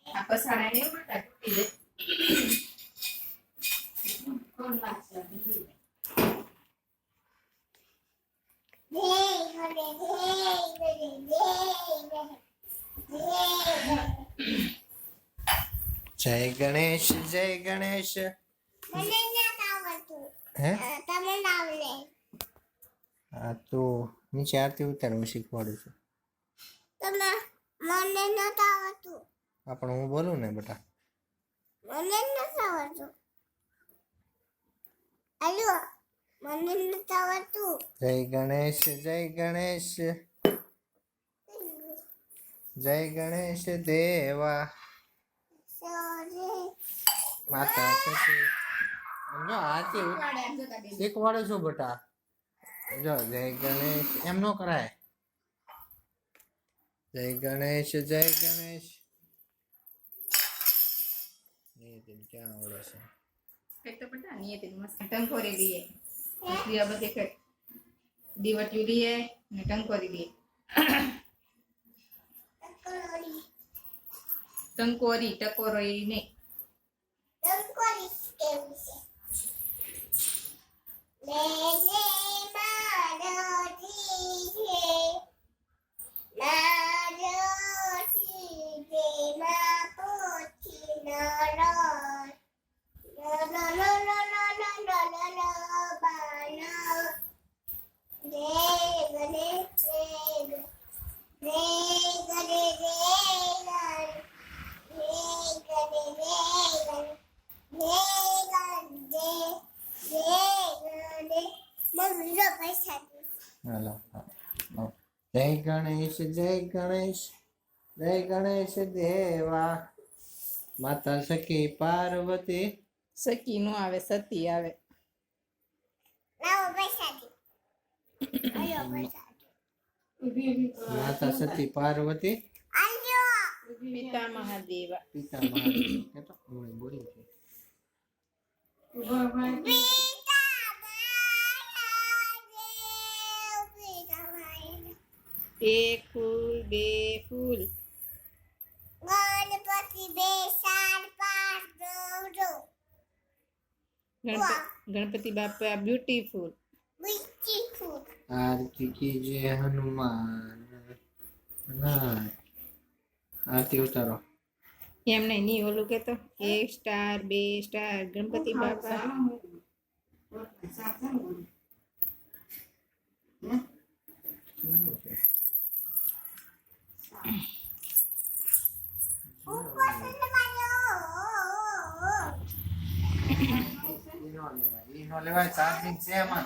આ પસાડા ને મોટા તૂટી જાય કોણ લાગશે જય ગણેશ જય ગણેશ મને ના આવડતું હે તમને આવડે આ તો નીચે આરતી ઉતારવું શીખવાડું છું તમે મને ના આવડતું આ પણ હું બોલું ને બેટા મને ના આવડતું આલો મને ના આવડતું જય ગણેશ જય ગણેશ જય ગણેશ દેવા સોરી માતા સતી જો આરતી શીખવાડું છું બેટા જો જય ગણેશ એમ નો કરાય જય ગણેશ જય ગણેશ નિયતિન ક્યાં આવડે છે કઈ તો પટા નિયતિ મસ્ત ટંકોરી લીએ પછી આ બધે કઈ દીવટિયું લીએ ને ટંકોરી લીએ ટંકોરી ટકોરી નહીં ટંકોરી કેવું છે મેજે મારોથી છે મારોથી છે મા પોથી નો નો નો નો નો નો નો નો નો નો બાનો રે ગરે રે ગરે હાલો હા. જય ગણેશ જય ગણેશ જય ગણેશ દેવા માતા સખી પાર્વતી સખી નો આવે સતી આવે માતા સતી પાર્વતી પિતા મહાદેવા પિતા મહાદેવ કેતો હું બોલી છે એક ફૂલ બે ફૂલ ગણપતિ બે ચાર પાંચ દો ગણપતિ બાપા બ્યુટીફુલ બીચી આરતી કીજે હનુમાન ના આરતી ઉતારો એમ નહીં ઓલું કેતો એક સ્ટાર બે સ્ટાર ગણપતિ બાપા ઈનો લેવાય ચાર્જિંગ છે એમાં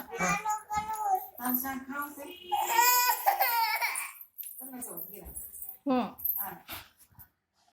હા